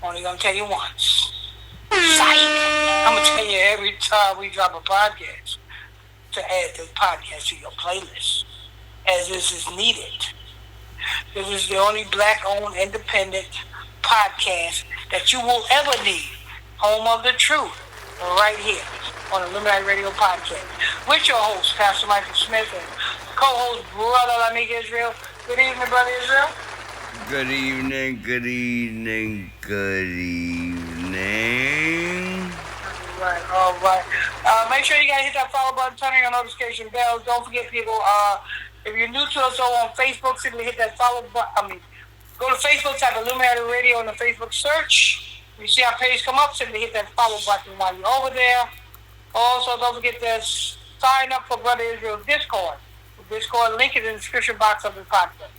Only gonna tell you once. Psych! I'm gonna tell you every time we drop a podcast to add the podcast to your playlist, as this is needed. This is the only black-owned independent podcast that you will ever need. Home of the truth, right here on Illuminati Radio Podcast. With your host, Pastor Michael Smith, and co-host, Brotha Lamick Israel. Good evening, Brother Israel. Good evening, good evening, good evening. All right. Make sure you guys hit that follow button, turn on your notification bells. Don't forget, people, if you're new to us on Facebook, simply hit that follow button. Go to Facebook, type Illuminati Radio in the Facebook search. You see our page come up, simply hit that follow button while you're over there. Also, don't forget to sign up for Brother Israel's Discord. The Discord link is in the description box of the podcast.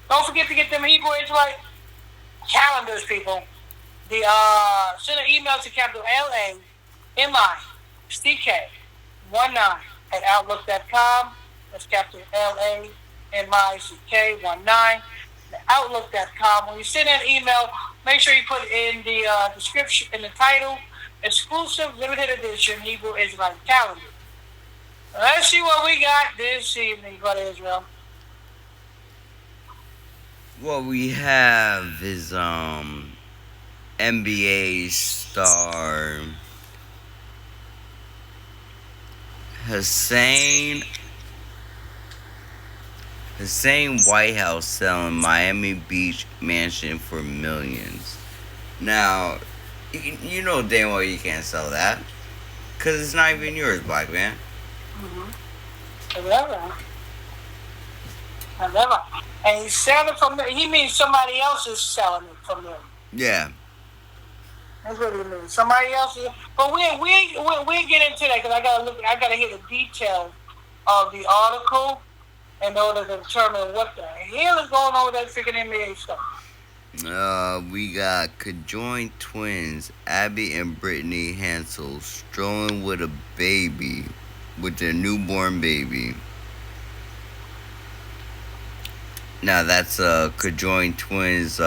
Don't forget to get them Hebrew Israelite calendars, people. Send an email to capital LAMICK19 at outlook.com. That's capital LAMICK19 at outlook.com. When you send that email, make sure you put in the description, in the title, exclusive limited edition Hebrew Israelite calendar. Let's see what we got this evening, Brother Israel. What we have is NBA star Hassan Whitehouse selling Miami Beach mansion for millions. Now, you know damn well you can't sell that, because it's not even yours, black man. Never. And he's selling it from there. He means somebody else is selling it from there. Yeah. That's what he means. Somebody else is. But we get into that because I gotta hear the details of the article in order to determine what the hell is going on with that freaking NBA stuff. We got Conjoined twins Abby and Brittany Hansel strolling with their newborn baby. Now that's conjoined twins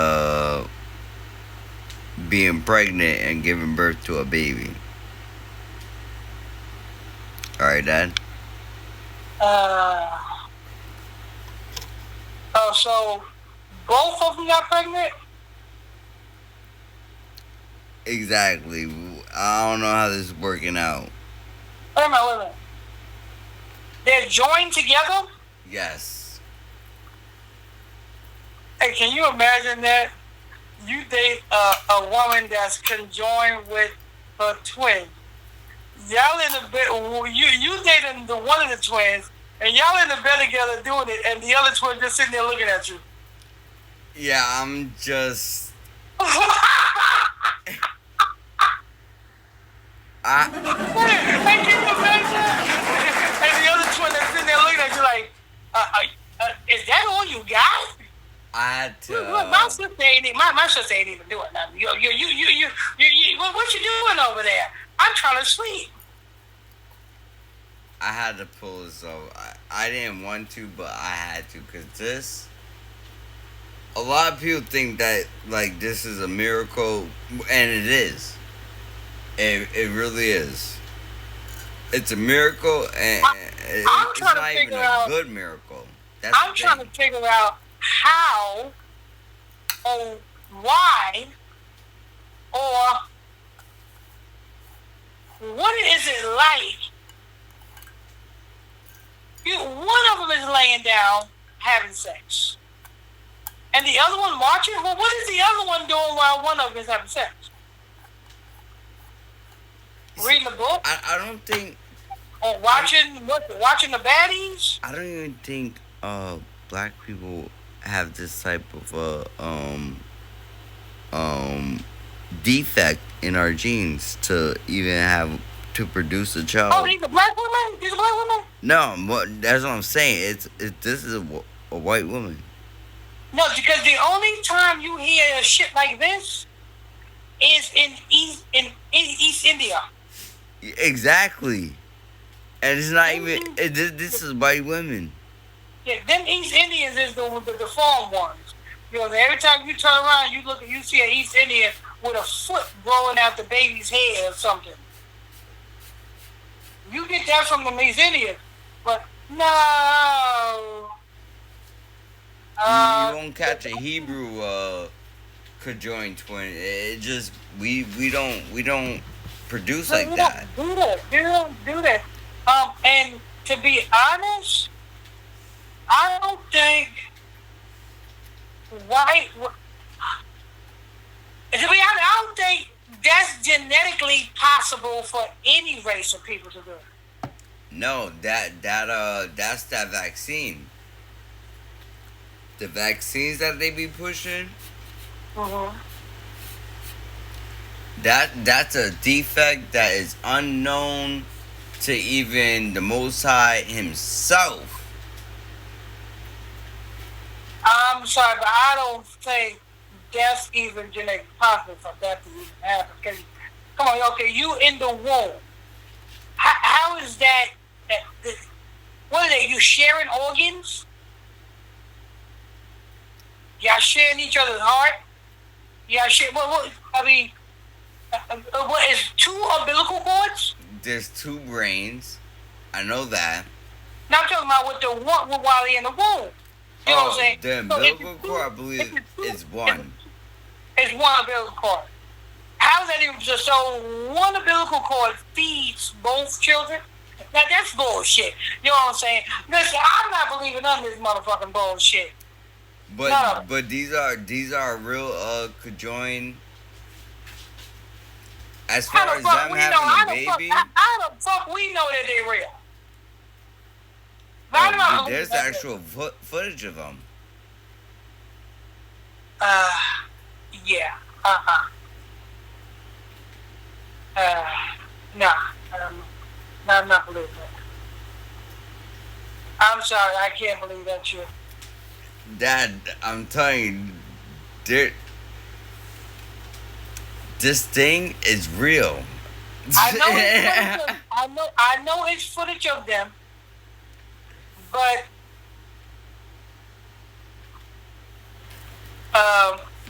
being pregnant and giving birth to a baby. Alright, Dad? So both of them got pregnant? Exactly. I don't know how this is working out. Wait a minute. They're joined together? Yes. Hey, can you imagine that? You date a woman that's conjoined with her twin. Y'all in the bed. You dating the one of the twins, and y'all in the bed together doing it, and the other twin just sitting there looking at you. Yeah, I'm just. Hey, can you imagine? And the other twin that's sitting there looking at you like, is that all you got? I had to. My sister ain't even doing nothing. You, what you doing over there? I'm trying to sleep. I had to pull this off. I didn't want to, but I had to, because a lot of people think that, like, this is a miracle, and it is. It really is. It's a miracle, and it's not even a good miracle. I'm trying to figure out how or why or what is it like? One of them is laying down having sex, and the other one watching. Well, what is the other one doing while one of them is having sex? Reading the book? I don't think. Or watching the baddies? I don't even think black people have this type of defect in our genes to even have to produce a child. Oh, these are black women? These are black women? No, that's what I'm saying. This is a white woman. No, because the only time you hear shit like this is in East India. Exactly. And it's not even. This is white women. Yeah, them East Indians is the deformed ones. You know, every time you turn around, you see an East Indian with a foot growing out the baby's head or something. You get that from the East Indians, but no. You won't catch a Hebrew conjoined twin. It just we don't produce like that. We don't do that. And to be honest, I don't think white. To be honest, I don't think that's genetically possible for any race of people to do. No, that's that vaccine. The vaccines that they be pushing. Mm-hmm. That's a defect that is unknown to even the Most High himself. I'm sorry, but I don't think that's even genetically possible for that to even happen. Cause, come on, okay, you in the womb. How is that? What are they? You sharing organs? Y'all sharing each other's heart? Y'all share? What? I mean, what is 2 umbilical cords? There's 2 brains. I know that. Now I'm talking about with the one while they're in the womb. You know what I'm saying? The umbilical cord, I believe, is 1. It's 1 umbilical cord. How is that even just so 1 umbilical cord feeds both children? Now that's bullshit. You know what I'm saying? Listen, I'm not believing none of this motherfucking bullshit. But these are real conjoined. As far as them having a baby, how the fuck we know that they're real? There's actual footage of them. Yeah. Nah. I'm not believing that. I'm sorry, I can't believe that shit. Dad, I'm telling you, this thing is real. I know it's footage of them, but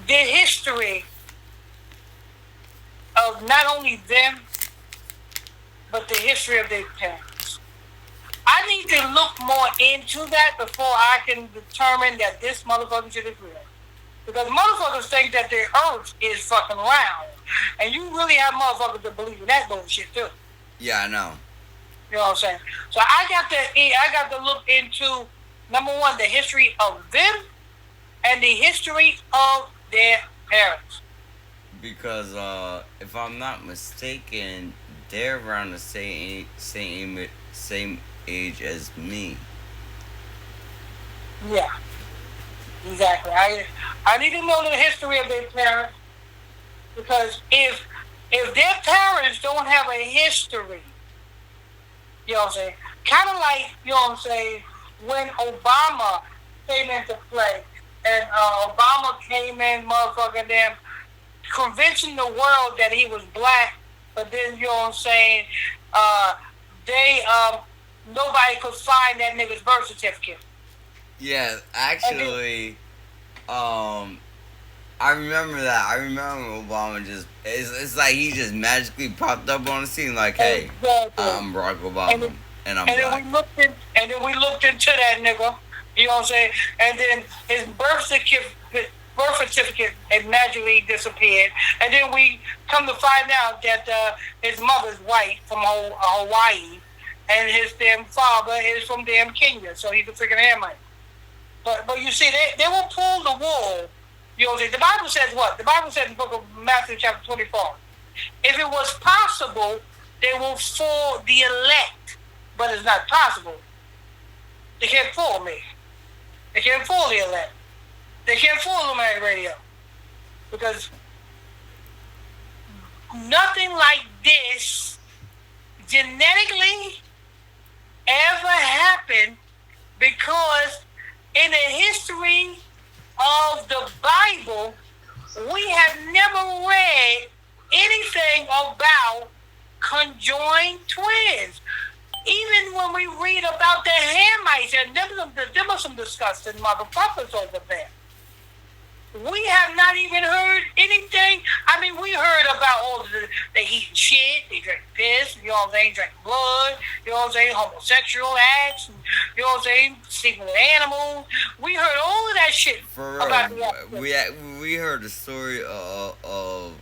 the history of not only them, but the history of their parents. I need to look more into that before I can determine that this motherfucking shit is real. Because motherfuckers think that the earth is fucking round. And you really have motherfuckers that believe in that bullshit too. Yeah, I know. You know what I'm saying? So I got to look into, number 1, the history of them and the history of their parents. Because if I'm not mistaken, they're around the same age as me. Yeah, exactly. I need to know the history of their parents, because if their parents don't have a history, you know what I'm saying? Kind of like, you know what I'm saying, when Obama came into play, and Obama came in, motherfucking them, convincing the world that he was black, but then, you know what I'm saying, nobody could find that nigga's birth certificate. Yeah, actually, I remember that. I remember Obama it's like he just magically popped up on the scene like, hey, exactly. I'm Barack Obama, and I'm black. And then we looked into that nigga, you know what I'm saying, and then his birth certificate had magically disappeared, and then we come to find out that his mother's white from Hawaii, and his damn father is from damn Kenya, so he's a freaking Hamite. But you see, they will pull the wool. You know, the Bible says what? The Bible says in the book of Matthew chapter 24, if it was possible, they will fool the elect, but it's not possible. They can't fool me. They can't fool the elect. They can't fool Illuminati Radio, because nothing like this genetically ever happened, because in the history of the Bible, we have never read anything about conjoined twins. Even when we read about the Hamites, and them are some disgusting motherfuckers over there. We have not even heard anything. I mean, we heard about all they eat shit, they drink piss, you know what I'm saying, drink blood, you know what I'm saying, homosexual acts, you know what I'm saying, sleeping with animals. We heard all of that shit For about real, we heard the story of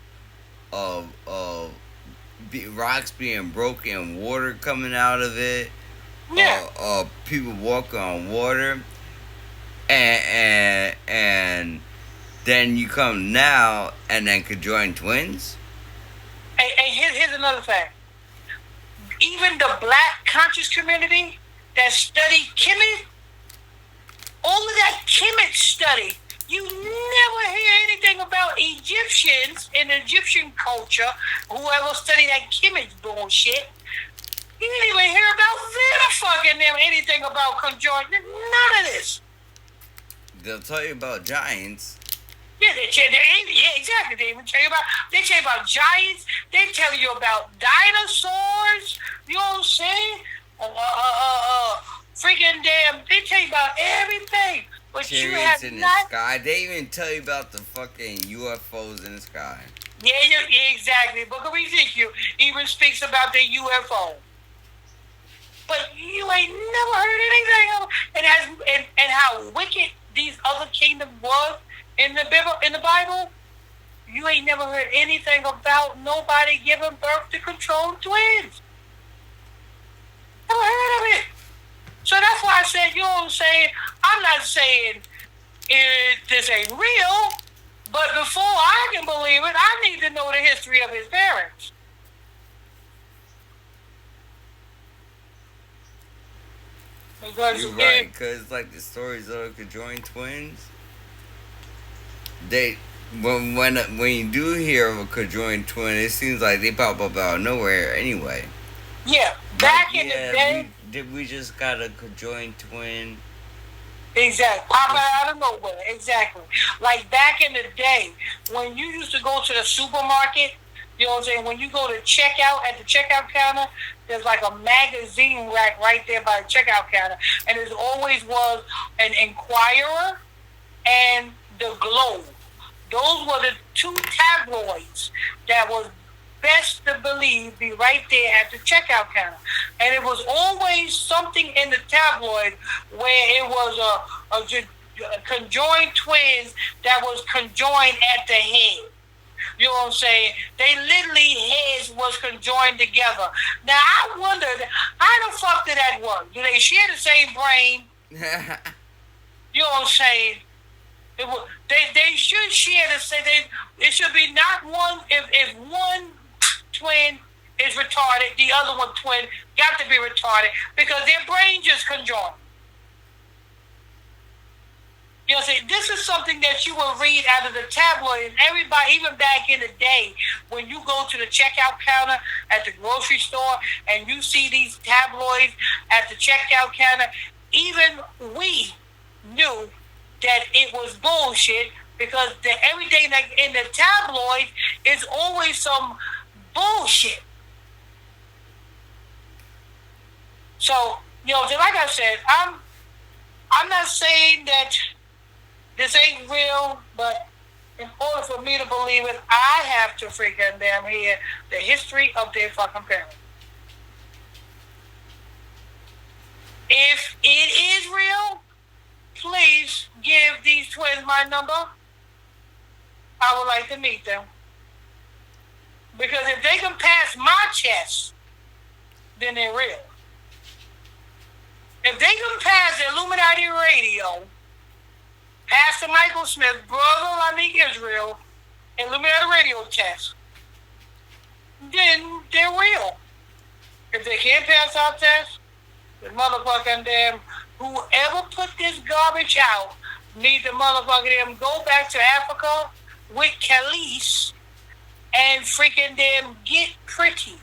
rocks being broken, water coming out of it. Yeah. People walking on water, and then you come now, and then conjoined twins. And here's another fact. Even the black conscious community that study Kemet, all of that Kemet study, you never hear anything about Egyptians and Egyptian culture, whoever studied that Kemet bullshit. You didn't even hear about them anything about conjoined. None of this. They'll tell you about giants. Yeah, exactly. They tell you about giants. They tell you about dinosaurs. You know what I'm saying? Freaking damn. They tell you about everything. But chariots you have in not. The sky. They even tell you about the fucking UFOs in the sky. Yeah, exactly. Book of Ezekiel even speaks about the UFO. But you ain't never heard anything of it. And how wicked these other kingdoms was in the Bible. You ain't never heard anything about nobody giving birth to controlled twins. Never heard of it. So that's why I said, you know what I'm saying? I'm not saying this ain't real, but before I can believe it, I need to know the history of his parents. You're right, because like the stories of the conjoined twins, when you do hear of a conjoined twin, it seems like they pop up out of nowhere anyway. Yeah, back in the day, we just got a conjoined twin. Exactly, pop out of nowhere. Exactly, like back in the day when you used to go to the supermarket. You know what I'm saying? When you go to checkout at the checkout counter, there's like a magazine rack right there by the checkout counter, and there always was an Inquirer and the Globe. Those were the two tabloids that was best to believe be right there at the checkout counter, and it was always something in the tabloid where it was a conjoined twins that was conjoined at the head. You know what I'm saying? They literally heads was conjoined together. Now I wondered how the fuck did that work? Do they share the same brain? You know what I'm saying? They should share the same. It should be not one. If one twin is retarded, the other one twin got to be retarded because their brain just conjoined. You know what I'm saying? This is something that you will read out of the tabloid, and everybody, even back in the day, when you go to the checkout counter at the grocery store and you see these tabloids at the checkout counter, even we knew that it was bullshit because everything that in the tabloid is always some bullshit. So, you know, like I said, I'm not saying that this ain't real, but in order for me to believe it, I have to freaking damn hear the history of their fucking parents. If it is real, please give these twins my number. I would like to meet them. Because if they can pass my test, then they're real. If they can pass the Illuminati Radio, Pastor Michael Smith, Brotha Lamick Israel, Illuminati Radio test, then they're real. If they can't pass our test, the motherfucking damn, whoever put this garbage out need the motherfucking them go back to Africa with Khalees and freaking them get pretty.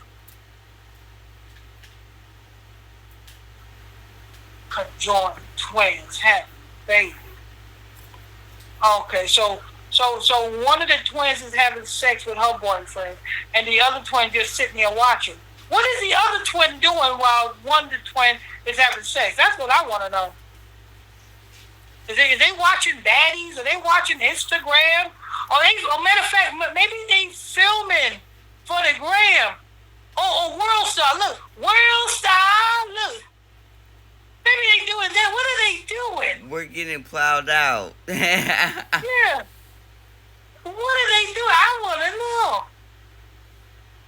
Conjoined twins having baby. Okay, so one of the twins is having sex with her boyfriend, and the other twin just sitting there watching. What is the other twin doing while one of the twin is having sex? That's what I want to know. Is they watching baddies? Are they watching Instagram? Or matter of fact, maybe they filming for the gram. Oh, World Star, look. World Star, look. Maybe they doing that. What are they doing? We're getting plowed out. Yeah. What are they doing? I want to know.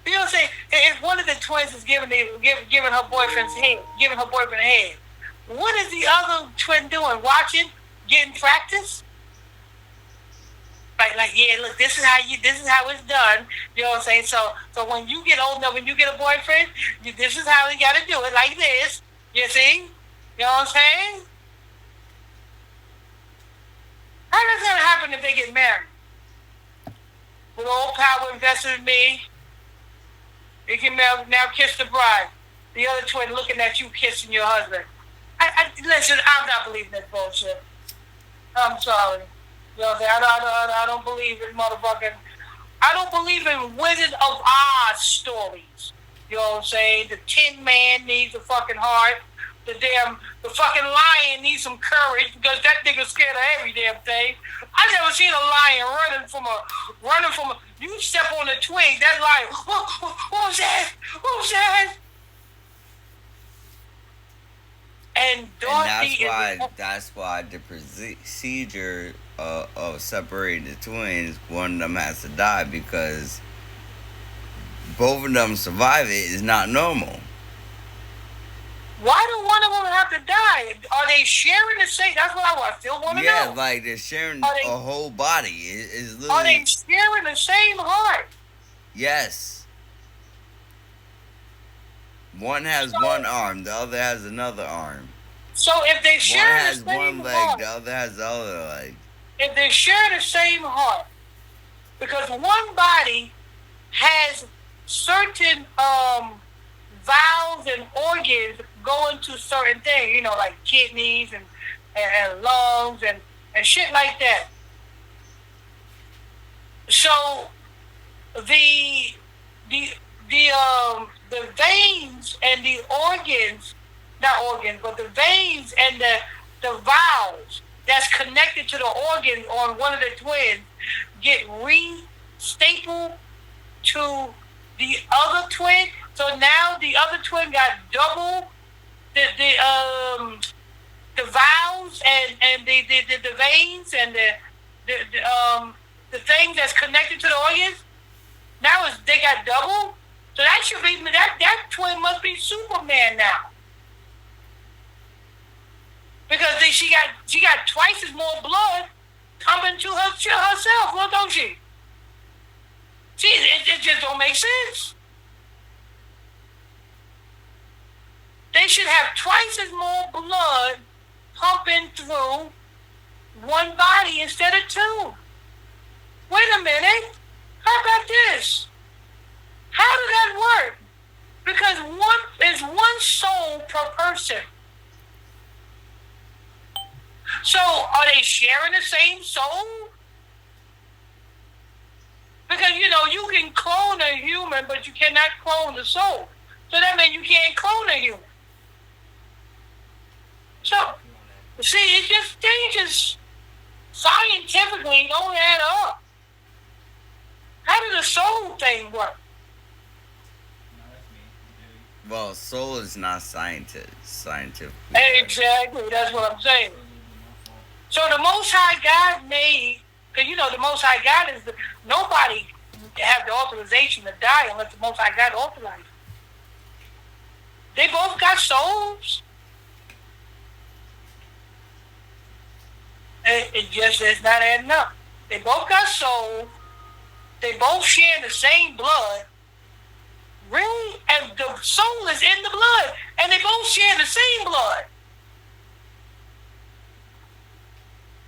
You know what I'm saying? If one of the twins is giving her boyfriend's head, giving her boyfriend a head, what is the other twin doing? Watching, getting practice? Like, yeah, look, this is how it's done. You know what I'm saying? So when you get old enough, when you get a boyfriend, this is how you got to do it, like this. You see? You know what I'm saying? How does that happen if they get married? With all power invested in me, you can now kiss the bride. The other twin looking at you kissing your husband. Listen, I'm not believing this bullshit. I'm sorry. You know what I'm saying? I don't believe in motherfucking... I don't believe in Wizard of Oz stories. You know what I'm saying? The Tin Man needs a fucking heart. The fucking lion needs some courage because that nigga's scared of every damn thing. I never seen a lion running from a... You step on a twig, that lion... What was that? What was that? And Dorothy that's why the procedure of separating the twins, one of them has to die because both of them survive it is not normal. Why do one of them have to die? Are they sharing the same? That's what I still want to know. Yeah, like they're sharing a whole body. It's literally... Are they sharing the same heart? Yes. One has one arm, the other has another arm. So if they share the same one leg, heart, the other has the other leg. If they share the same heart, because one body has certain valves and organs going to certain things, you know, like kidneys and lungs and shit like that. So the veins and the organs, not organs, but the veins and the valves that's connected to the organ on one of the twins get re-stapled to the other twin. So now the other twin got double the valves and the veins and the thing that's connected to the organs. Now they got double. So that should be that twin must be Superman now. Because she got twice as more blood pumping to herself, well, don't she? See, it just don't make sense. They should have twice as more blood pumping through one body instead of two. Wait a minute. How about this? How did that work? Because there's one soul per person. So are they sharing the same soul? Because, you know, you can clone a human, but you cannot clone the soul. So that means you can't clone a human. So, see, they just scientifically don't add up. How does the soul thing work? Well, soul is not scientific. Exactly, that's what I'm saying. So the Most High God made, because you know the Most High God is nobody have the authorization to die unless the Most High God authorizes. They both got souls. It's not adding up. They both got souls. They both share the same blood. Really? And the soul is in the blood. And they both share the same blood.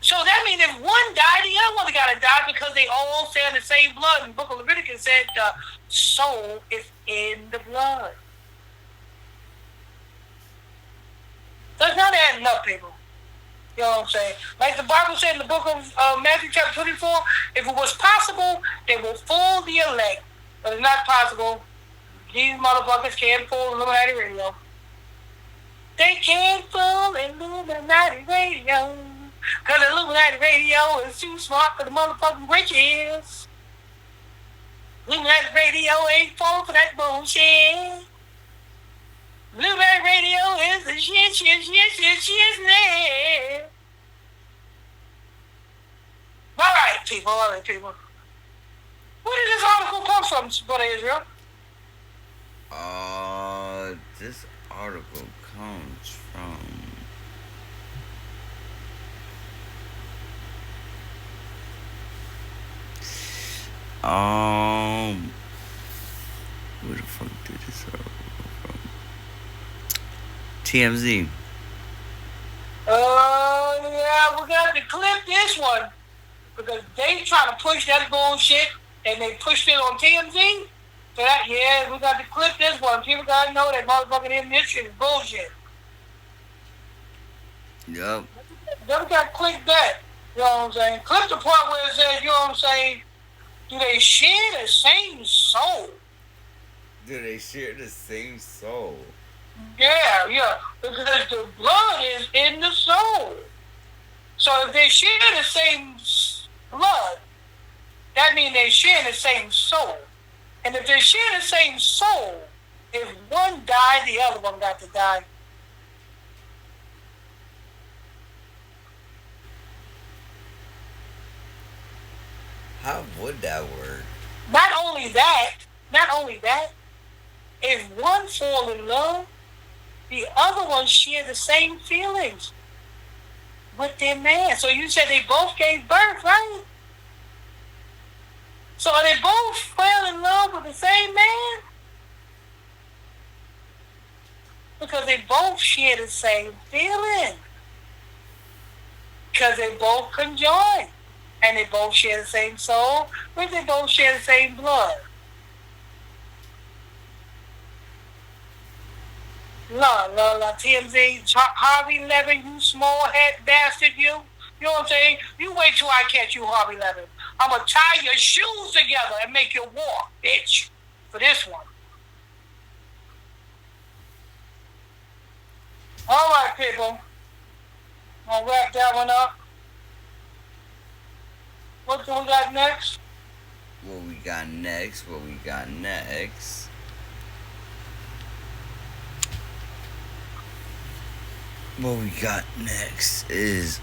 So that means if one died, the other one got to die because they all share the same blood. And the book of Leviticus said the soul is in the blood. So it's not adding up, people. You know what I'm saying? Like the Bible said in the book of Matthew chapter 24, if it was possible, they will fool the elect. But it's not possible. These motherfuckers can't fool Illuminati Radio. They can't fool Illuminati Radio. Because the Illuminati Radio is too smart for the motherfucking riches. Illuminati Radio ain't falling for that bullshit. Illuminati Radio is the shit, man. All right, people. Where did this article come from, Brother Israel? This article comes from where the fuck did this article come from? TMZ. Yeah, we're gonna have to clip this one because they try to push that bullshit and they pushed it on TMZ. So that, yeah, we got to clip this one. People gotta know that motherfucking this shit is bullshit. Yep. Then we got to click that. You know what I'm saying? Clip the part where it says, you know what I'm saying? Do they share the same soul? Do they share the same soul? Yeah. Because the blood is in the soul. So if they share the same blood, that means they share the same soul. And if they share the same soul, if one died, the other one got to die. How would that work? Not only that, if one fall in love, the other one share the same feelings with their man. So you said they both gave birth, right? So they both fell in love with the same man? Because they both share the same feeling. Because they both conjoined. And they both share the same soul, but they both share the same blood. La, TMZ, Harvey Levin, you small head bastard, you. You know what I'm saying? You wait till I catch you, Harvey Levin. I'm going to tie your shoes together and make you walk, bitch, for this one. All right, people. I'll wrap that one up. What do we got next? What we got next is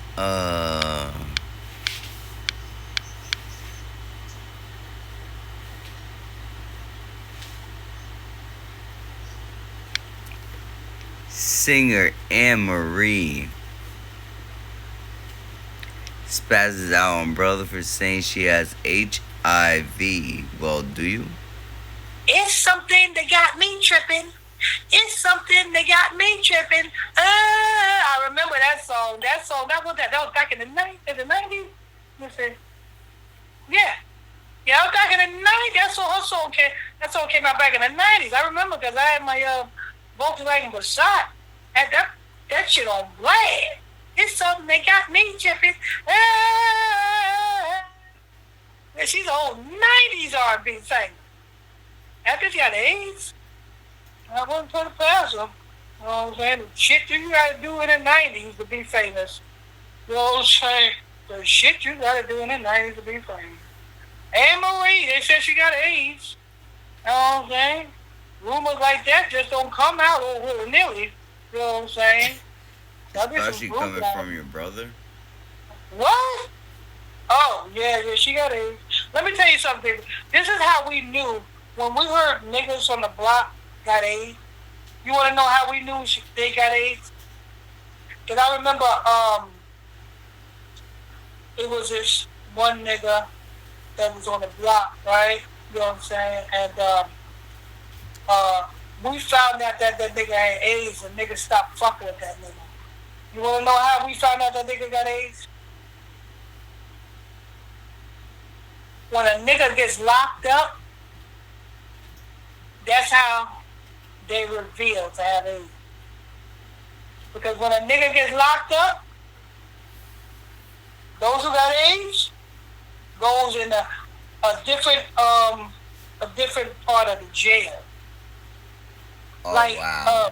singer Anne-Marie spazzes out on Brotha for saying she has HIV. Well, do you? It's something that got me tripping. I remember that song. That was back in the 90s. Listen. Yeah, that was back in the 90s. That song came out back in the 90s. I remember because I had my Volkswagen Passat. Had that shit on blast. It's something that got me tripping. She's an old 90s R&B singer. After she got AIDS, I wouldn't put it past her. You know what I'm saying? The shit you gotta do in the 90s to be famous. You know what I'm saying? The shit you gotta do in the 90s to be famous. Anne-Marie, they said she got AIDS. You know what I'm saying? Rumors like that just don't come out willy-nilly. You know what I'm saying? Especially coming from your brother. What? Oh, yeah, she got AIDS. Let me tell you something. This is how we knew when we heard niggas on the block got AIDS. You want to know how we knew they got AIDS? Because I remember it was this one nigga that was on the block, right? You know what I'm saying? And we found out that nigga had AIDS and niggas stopped fucking with that nigga. You want to know how we found out that nigga got AIDS? When a nigga gets locked up, that's how they reveal to have AIDS. Because when a nigga gets locked up, those who got AIDS goes in a different part of the jail. Oh, wow.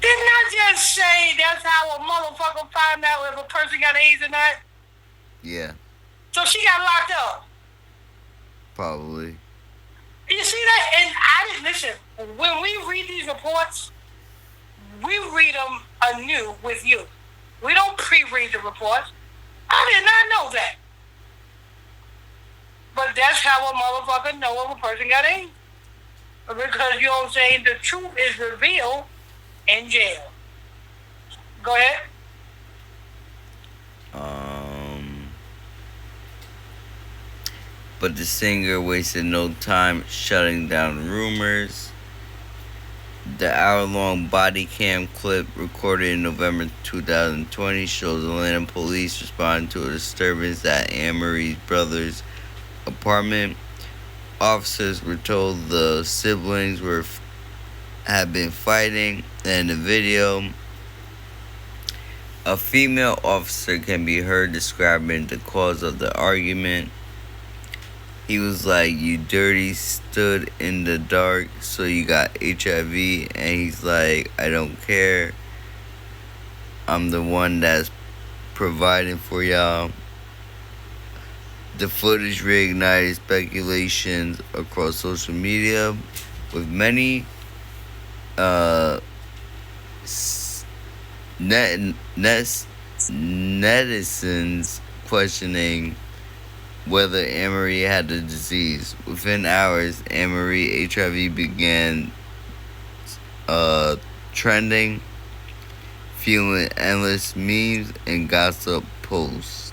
Didn't I just say that's how a motherfucker find out if a person got AIDS or not? Yeah. So she got locked up. Probably. You see that? And I didn't listen. When we read these reports, we read them anew with you. We don't pre-read the reports. I did not know that. But that's how a motherfucker know if a person got AIDS. Because, you know what I'm saying, the truth is revealed in jail. Go ahead. But the singer wasted no time shutting down rumors. The hour-long body cam clip recorded in November 2020 shows Atlanta police responding to a disturbance at Anne-Marie's brother's apartment. Officers were told the siblings had been fighting, and in the video, a female officer can be heard describing the cause of the argument. He was like, "You dirty, stood in the dark, so you got HIV." And he's like, "I don't care. I'm the one that's providing for y'all." The footage reignited speculations across social media, with many netizens questioning whether Anne-Marie had the disease. Within hours, Anne-Marie HIV began trending, fueling endless memes and gossip posts.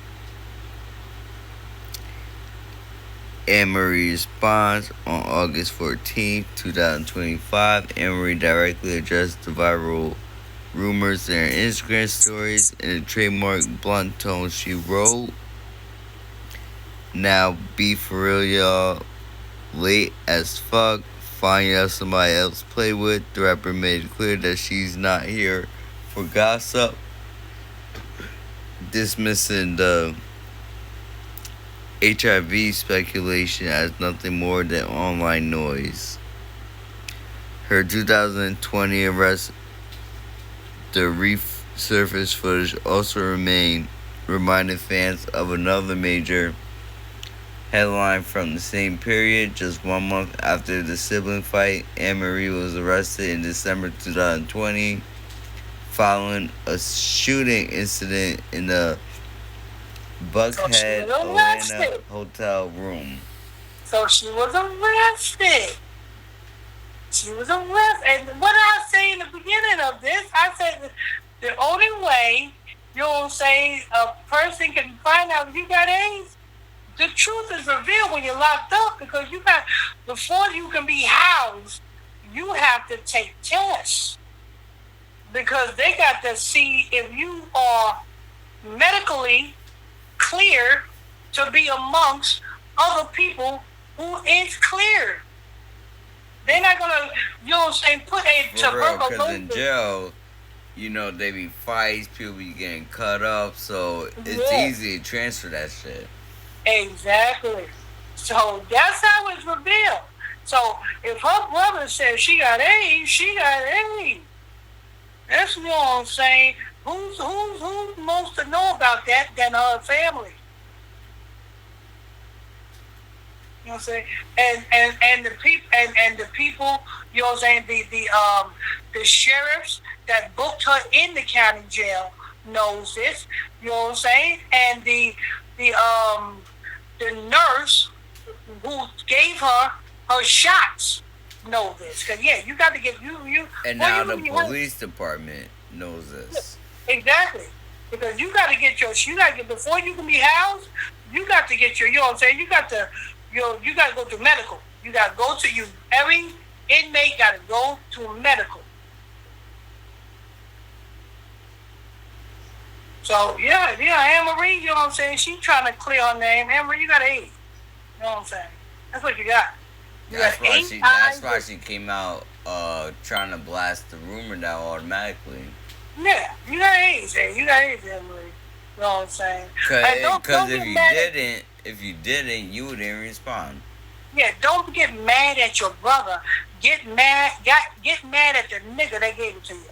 Anne-Marie responds on August 14, 2025. Anne-Marie directly addressed the viral rumors in her Instagram stories. In a trademark blunt tone, she wrote, "Now be for real, y'all. Late as fuck. Find y'all somebody else to play with." The rapper made it clear that she's not here for gossip, dismissing the HIV speculation as nothing more than online noise. Her 2020 arrest, the resurfaced footage also reminded fans of another major headline from the same period. Just 1 month after the sibling fight, Anne-Marie was arrested in December 2020 following a shooting incident in the Buckhead, Atlanta hotel room. So she was arrested. She was arrested. And what I say in the beginning of this, I said the only way, you know what I'm saying, a person can find out if you got AIDS, the truth is revealed when you're locked up, because before you can be housed, you have to take tests. Because they got to see if you are medically clear to be amongst other people who is clear. They're not gonna, you know what I'm saying, put a tuberculosis. Because in jail, you know, they be fights, people be getting cut up, so it's easy to transfer that shit. Exactly. So that's how it's revealed. So if her brother says she got AIDS, she got AIDS. That's what I'm saying. Who's most to know about that than her family? You know what I'm saying? And the people and the people, you know what I'm saying, the sheriffs that booked her in the county jail knows this, you know what I'm saying? And the nurse who gave her shots know this. Cause you got to get you. And now the police department knows this. Exactly, because you got to get before you can be housed. You got to get you know what I'm saying. You got to go to medical. You got to go to every inmate got to go to medical. So Anne-Marie, you know what I'm saying. She trying to clear her name. Anne-Marie, you got AIDS. You know what I'm saying. That's what you got. That's why she came out trying to blast the rumor down automatically. Yeah, you got AIDS, you got AIDS, Emily. You know what I'm saying? Because if you didn't, you wouldn't respond. Yeah, don't get mad at your brother. Get mad at the nigga that gave it to you.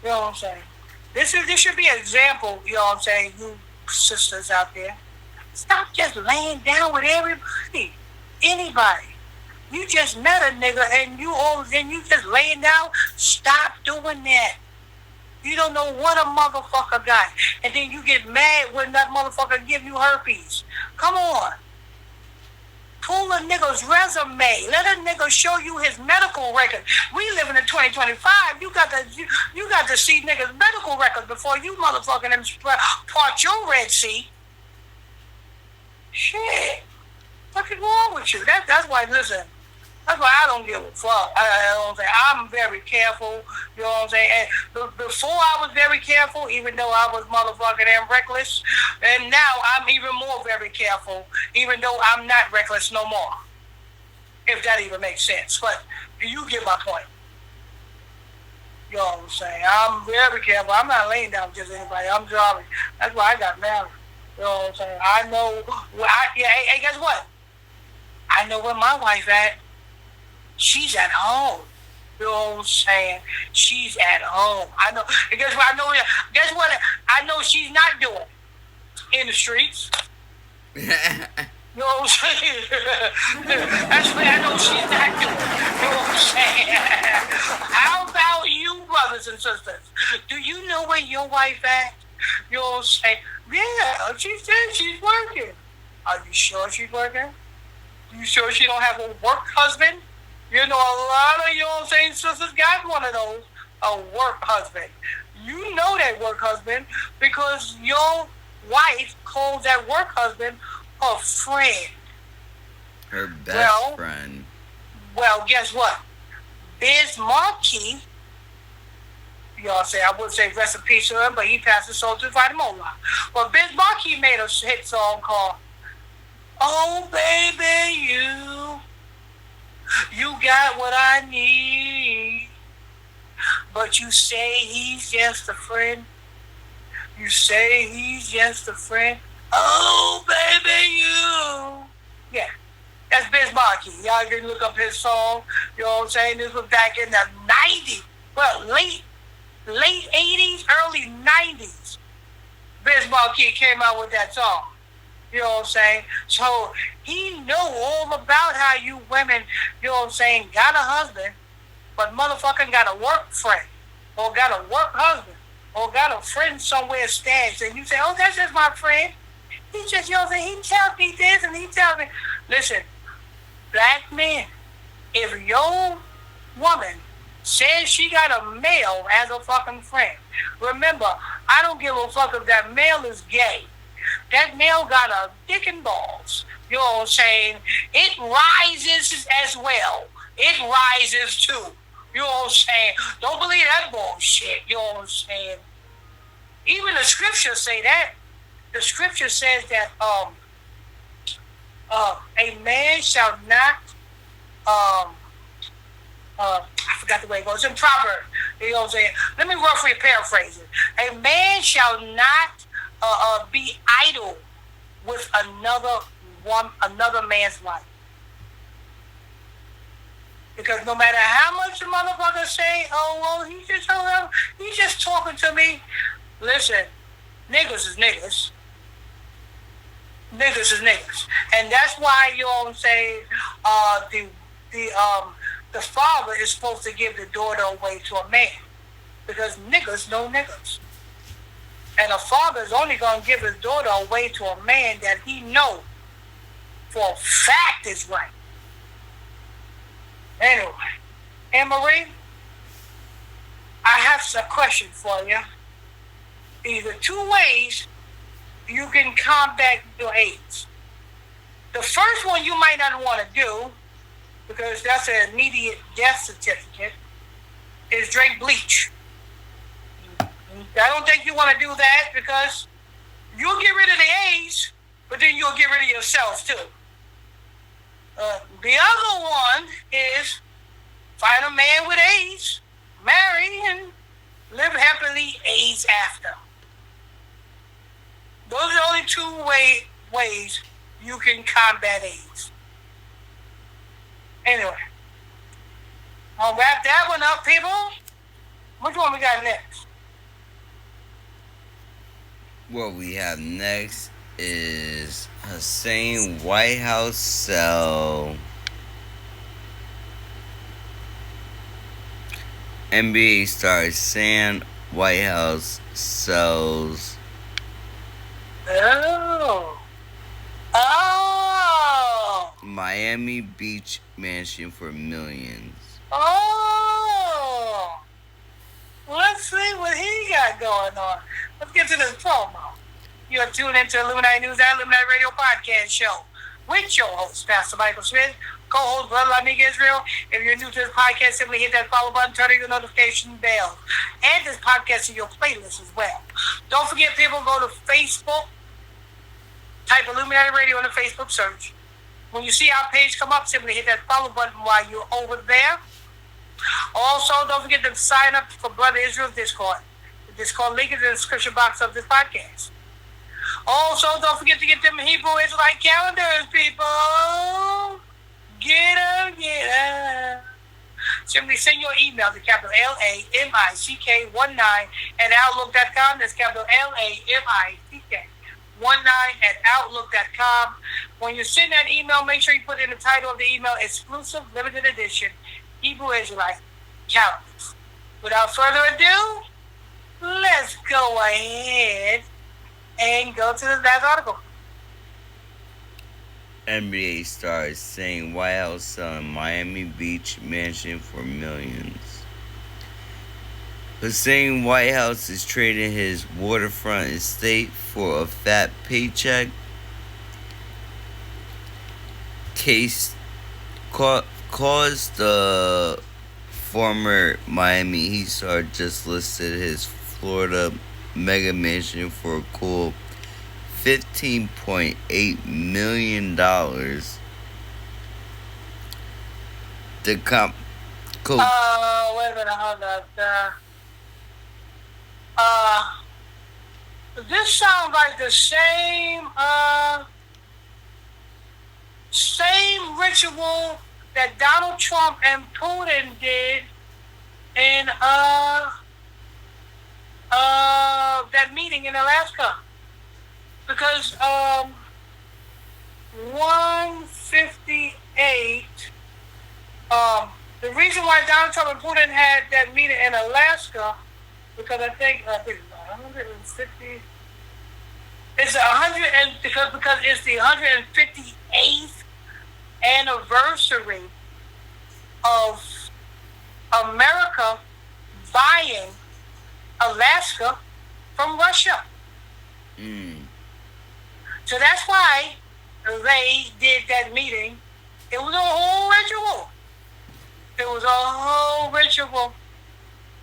You know what I'm saying? This should be an example, you know what I'm saying, you sisters out there. Stop just laying down with everybody. Anybody. You just met a nigga and you just laying down. Stop doing that. You don't know what a motherfucker got. And then you get mad when that motherfucker give you herpes. Come on. Pull a nigga's resume. Let a nigga show you his medical record. We live in 2025. You got to see niggas' medical records before you motherfucking them part your Red Sea. Shit. What's wrong with you? That's why, listen, that's why I don't give a fuck. I'm very careful. You know what I'm saying? And before I was very careful, even though I was motherfucking and reckless. And now I'm even more very careful, even though I'm not reckless no more. If that even makes sense. But you get my point. You know what I'm saying? I'm very careful. I'm not laying down with just anybody. I'm sorry. That's why I got married. You know what I'm saying? I know. Hey, guess what? I know where my wife at. She's at home. You know what I'm saying? She's at home. I know. And guess what? Guess what? I know she's not doing in the streets. You know what I'm saying? That's what I know she's not doing. You know what I'm saying? How about you, brothers and sisters? Do you know where your wife at? You know what I'm saying? Yeah, she said she's working. Are you sure she's working? You sure she don't have a work husband? You know, a lot of, you know what I'm saying, sisters got one of those, a work husband. You know that work husband because your wife calls that work husband her friend. Her best friend. Well, guess what? Biz Markie, you know what I'm saying, I would say rest in peace to him, but he passed his soul to the Fighting Mola. But Biz Markie made a hit song called Oh Baby You got what I need, but you say he's just a friend. You say he's just a friend. Oh, baby, you. Yeah, that's Biz Markie. Y'all can look up his song. You know what I'm saying? This was back in the 90s. Well, late 80s, early 90s. Biz Markie came out with that song. You know what I'm saying? So he know all about how you women, you know what I'm saying, got a husband, but motherfucking got a work friend, or got a work husband, or got a friend somewhere stashed, and you say, oh, that's just my friend. He just, you know what I'm saying, he tells me this and he tells me, listen, black men, if your woman says she got a male as a fucking friend, remember, I don't give a fuck if that male is gay. That male got a dick and balls. You know what I'm saying? It rises as well. It rises too. You know what I'm saying? Don't believe that bullshit. You know what I'm saying? Even the scriptures say that. The scripture says that a man shall not I forgot the way it goes. It's in Proverbs. You know what I'm saying? Let me roughly paraphrase it. A man shall not be idle with another man's life. Because no matter how much the motherfucker say, oh well, he's just talking to me. Listen, niggas is niggas. Niggas is niggas, and that's why you know what I'm saying. The father is supposed to give the daughter away to a man, because niggas know niggas. And a father is only going to give his daughter away to a man that he knows for a fact is right. Anyway, Anne-Marie, I have a question for you. Either two ways you can combat your AIDS. The first one you might not want to do, because that's an immediate death certificate, is drink bleach. I don't think you want to do that because you'll get rid of the AIDS, but then you'll get rid of yourself too. The other one is find a man with AIDS, marry, and live happily AIDS after. Those are the only two ways you can combat AIDS. Anyway, I'll wrap that one up, people. Which one we got next? What we have next is Hassan White House sell NBA star Hassan White House sells Oh. Oh. Miami Beach mansion for millions. Oh. Let's see what he got going on. Let's get to this promo. You are tuned into Illuminati News and Illuminati Radio podcast show with your host, Pastor Michael Smith, co-host Brotha Lamick Israel. If you're new to this podcast, simply hit that follow button, turn on your notification bell, and this podcast in your playlist as well. Don't forget, people, go to Facebook, type Illuminati Radio in the Facebook search. When you see our page come up, simply hit that follow button while you're over there. Also, don't forget to sign up for Brother Israel's Discord. The Discord link is in the description box of this podcast. Also, don't forget to get them Hebrew Israelite calendars, people. Get them. Simply send your email to capital LAMICK19 at outlook.com. That's capital LAMICK19 at outlook.com. When you send that email, make sure you put in the title of the email, exclusive limited edition Hebrew Israelite calendars. Without further ado, let's go ahead and go to the last article. NBA stars saying White House selling Miami Beach mansion for millions. Hassan White House is trading his waterfront estate for a fat paycheck. Case caused the former Miami Heat star just listed his Florida mega mansion for a cool $15.8 million. The wait a minute, hold on. This sounds like the same ritual that Donald Trump and Putin did in that meeting in Alaska. Because 158, the reason why Donald Trump and Putin had that meeting in Alaska, because I think it's 150. It's 100 and because it's the 158th anniversary of America buying Alaska from Russia. So that's why they did that meeting. It was a whole ritual.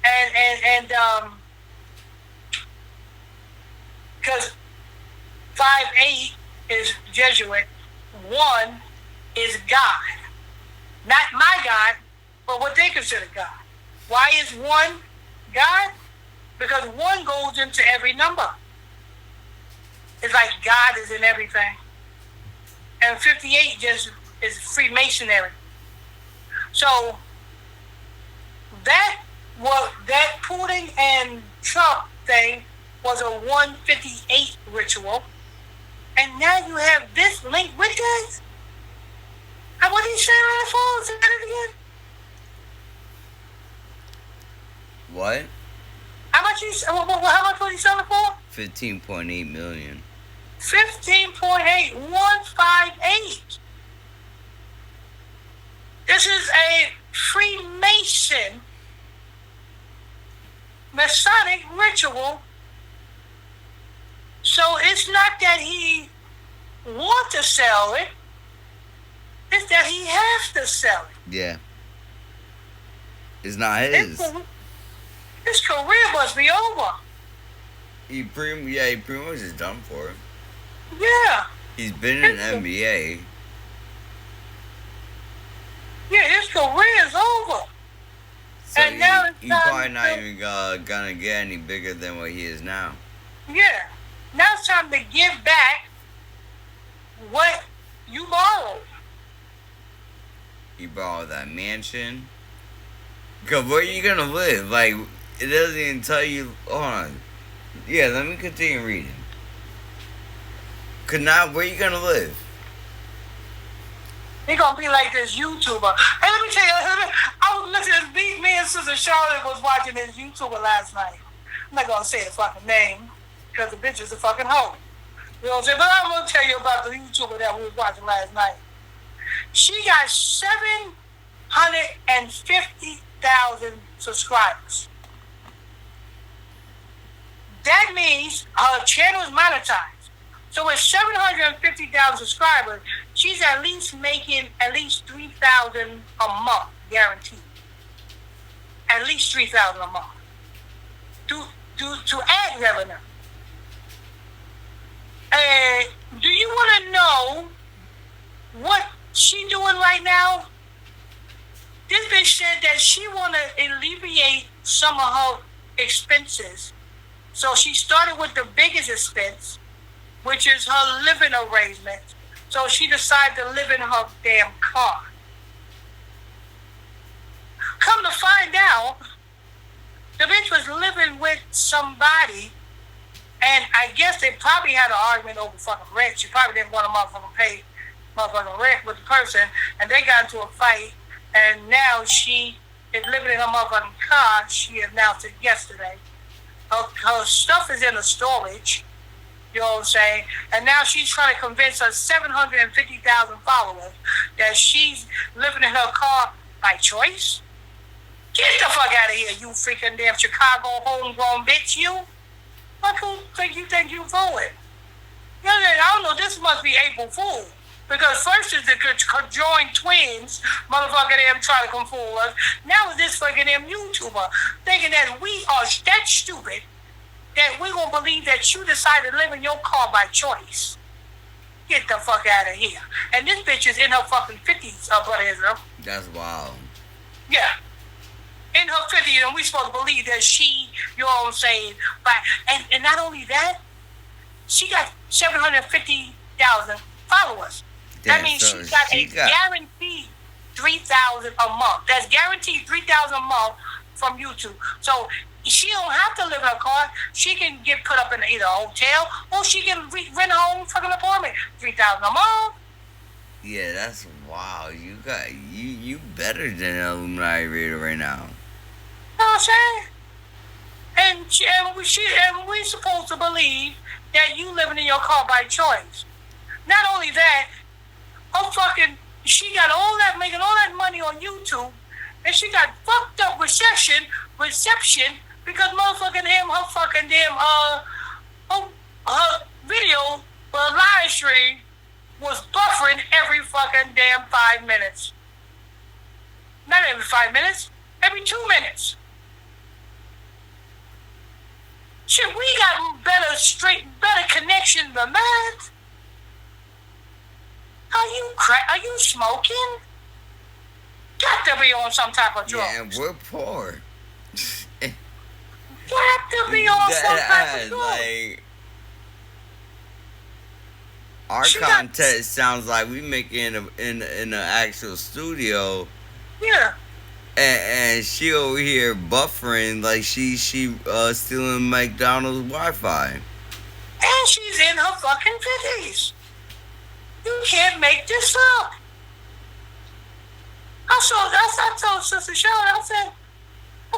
And because 5-8 is Jesuit, 1 is God. Not my God, but what they consider God. Why is 1 God? Because 1 goes into every number. It's like God is in everything. And 58 just is Freemasonry. So that Putin and Trump thing was a 158 ritual. And now you have this link with this? And what are you saying on the phone? Say that again? What? How much was he selling for? $15.8 million. 15.8, 158. This is a Freemason Masonic ritual. So it's not that he wants to sell it, it's that he has to sell it. Yeah. It's not his. His career must be over. He pretty much is done for. Yeah. He's been in the NBA. Yeah, his career is over. So and now it's he's probably not even gonna get any bigger than what he is now. Yeah. Now it's time to give back what you borrowed. You borrowed that mansion. Cause where you gonna live? Like, it doesn't even tell you. Hold on. Yeah, let me continue reading. Could not. Where you gonna live? He gonna be like this YouTuber. Hey, let me tell you, I was listening. Me and Sister Charlotte was watching this YouTuber last night. I'm not gonna say the fucking name because the bitch is a fucking hoe. You know what I'm saying? But I'm gonna tell you about the YouTuber that we was watching last night. She got 750,000 subscribers. That means her channel is monetized. So with 750,000 subscribers, she's at least making at least 3,000 a month, guaranteed. At least 3,000 a month. To ad revenue. Do you want to know what she doing right now? This bitch said that she want to alleviate some of her expenses. So she started with the biggest expense, which is her living arrangement. So she decided to live in her damn car. Come to find out, the bitch was living with somebody, and I guess they probably had an argument over fucking rent. She probably didn't want a motherfucker pay motherfucking rent with the person, and they got into a fight, and now she is living in her motherfucking car. She announced it yesterday. Her stuff is in the storage. You know what I'm saying? And now she's trying to convince her 750,000 followers that she's living in her car by choice. Get the fuck out of here, you freaking damn Chicago homegrown bitch, you. Fuck who you think you fooling? You know, I don't know, this must be April Fool. Because first is the Conjoined twins, motherfucker them trying to come fool us. Now is this fucking them YouTuber thinking that we are that stupid that we gonna believe that you decided to live in your car by choice. Get the fuck out of here. And this bitch is in her fucking 50s, Brother Israel. That's wild. Yeah. In her 50s, and we supposed to believe that she, you know what I'm saying, and not only that, she got 750,000 followers. That means so she got guaranteed 3,000 a month. That's guaranteed 3,000 a month from YouTube. So she don't have to live in her car. She can get put up in either a hotel or she can rent her own fucking apartment. 3,000 a month. Yeah, that's wow. You got you better than Illuminati Radio right now. You know what I'm saying? And we supposed to believe that you living in your car by choice. Not only that, she got all that, making all that money on YouTube, and she got fucked up reception because motherfucking her fucking damn her video, live stream was buffering every fucking damn 5 minutes. Not every 5 minutes, every 2 minutes. Shit, we got better connection than that. Are you smoking? Got to be on some type of drug. Yeah, and we're poor. Got to be on some type of drug. Like, our content sounds like we make it in an actual studio. Yeah. And she over here buffering like she stealing McDonald's Wi-Fi. And she's in her fucking 50s. You can't make this up. I told Sister Charlotte, I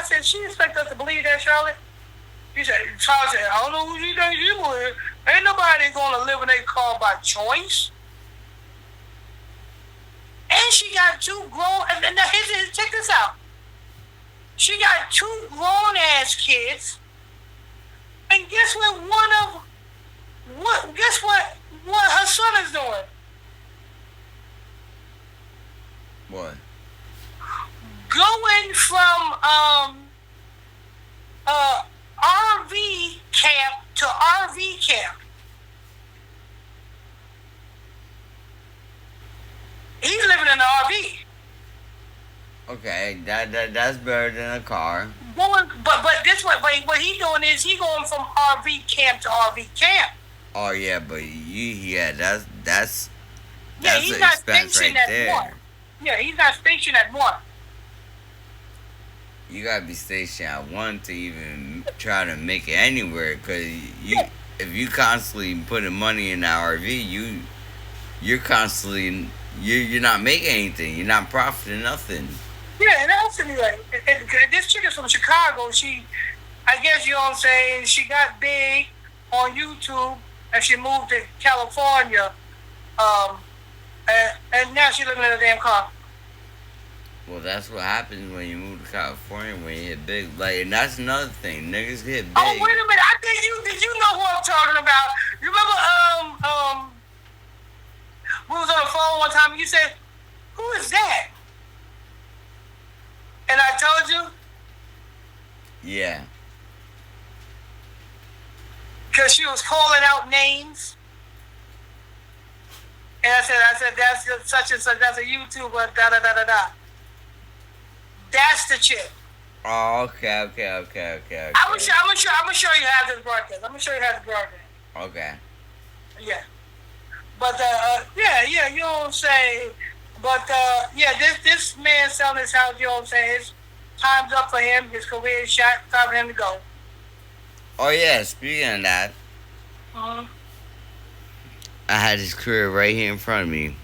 said, she expect us to believe that, Charlotte? Charlotte said, I don't know who you think you believe. Ain't nobody gonna live in their car by choice. And she got two grown, and now check this out. She got two grown ass kids. And guess what guess what her son is doing? What? Going from RV camp to RV camp. He's living in an RV. Okay, that's better than a car. But this what he doing is he going from RV camp to RV camp. Oh yeah, but that's he's not stationed at one. Yeah, he's not stationed at one. You gotta be stationed at one to even try to make it anywhere, cause you. if you constantly putting money in the RV, you're constantly you're not making anything. You're not profiting nothing. Yeah, and that's anyway. This chick is from Chicago. I guess you know what I'm saying. She got big on YouTube, and she moved to California. And now she living in a damn car. Well, that's what happens when you move to California when you hit big. Like, and that's another thing. Niggas get big. Oh, wait a minute. I think did you know who I'm talking about? You remember we was on the phone one time and you said, "Who is that?" And I told you. Yeah. Because she was calling out names. And I said, that's such and such, that's a YouTuber, da da da da da. That's the chick. Oh, okay. I'm gonna show you how this broadcast. Okay. Yeah. But yeah, you know what I'm saying. But yeah, this man selling his house, you know what I'm saying. His time's up for him. His career is shot. Time for him to go. Oh yeah. Speaking of that, I had his career right here in front of me.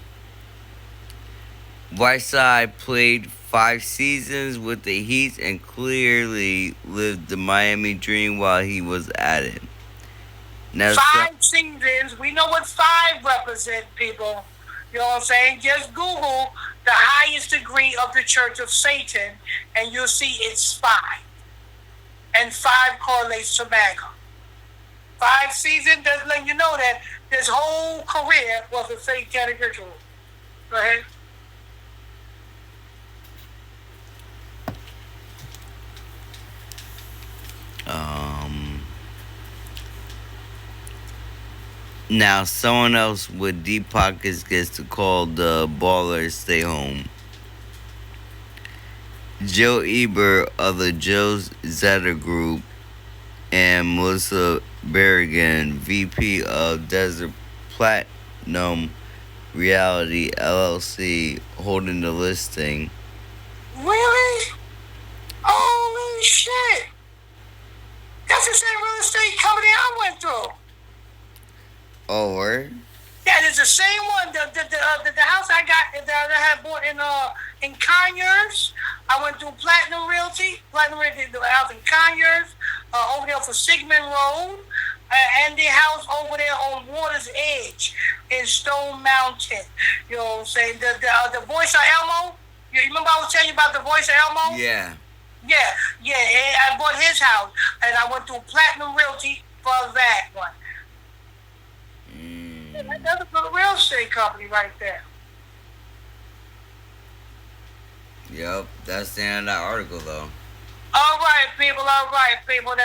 Whiteside played 5 seasons with the Heat and clearly lived the Miami dream while he was at it. Now, 5 seasons. We know what 5 represent, people. You know what I'm saying? Just Google the highest degree of the Church of Satan, and you'll see it's 5. And 5 correlates to MAGA. 5 seasons doesn't let you know that his whole career was a satanic ritual. Go ahead. Now, someone else with deep pockets gets to call the ballers stay home. Joe Ebert of the Joe Zetter Group and Melissa Berrigan, VP of Desert Platinum Reality LLC, holding the listing. Really? Holy shit! That's the same real estate company I went through. Oh, word? Yeah, it's the same one. The house I got that I had bought in Conyers. I went through Platinum Realty, the house in Conyers, over there for Sigmund Road, and the house over there on Water's Edge in Stone Mountain. You know what I'm saying? The Voice of Elmo. You remember I was telling you about the Voice of Elmo? Yeah. Yeah. I bought his house, and I went through Platinum Realty for that one. That's a real estate company right there. Yep, that's the end of that article, though. All right, people. That's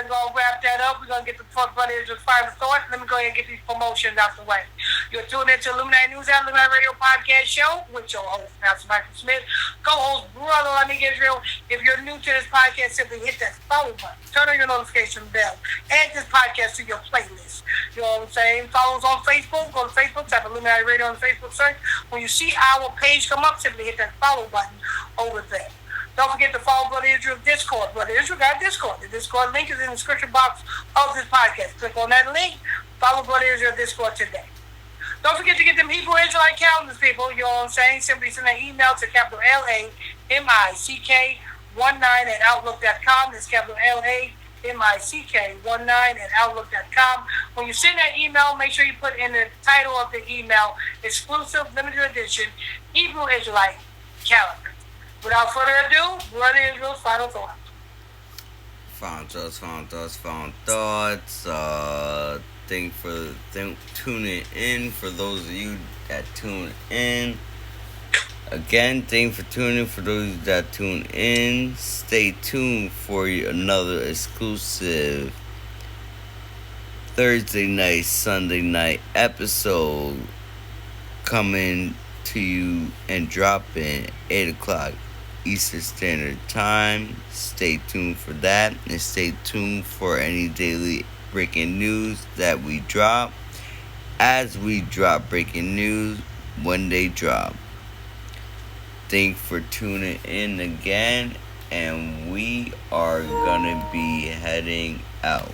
going to wrap that up. We're going to get the Brotha Israel's final thought. Let me go ahead and get these promotions out the way. You're tuned into Illuminati News and Illuminati Radio Podcast Show with your host, Hassan Whiteside Smith, co-host Brotha Lamick Israel. If you're new to this podcast, simply hit that follow button. Turn on your notification bell. Add this podcast to your playlist. You know what I'm saying? Follow us on Facebook. Go to Facebook, type Illuminati Radio on the Facebook search. When you see our page come up, simply hit that follow button over there. Don't forget to follow Brotha Israel Discord. Brotha Israel got Discord. The Discord link is in the description box of this podcast. Click on that link. Follow Brotha Israel Discord today. Don't forget to get them Hebrew Israelite calendars, people. You know what I'm saying? Simply send an email to capital LAMICK19 at outlook.com. That's capital LAMICK19 at outlook.com. When you send that email, make sure you put in the title of the email, exclusive, limited edition, Hebrew Israelite calendar. Without further ado, Brotha Israel's final thoughts. Final thoughts. Thank for tuning in. For those of you that tune in, again, thank you for tuning in. For those that tune in, stay tuned for another exclusive Thursday night, Sunday night episode coming to you and dropping 8 o'clock Eastern Standard Time. Stay tuned for that, and stay tuned for any daily breaking news that we drop. As we drop breaking news when they drop. Thanks for tuning in again, and we are gonna be heading out.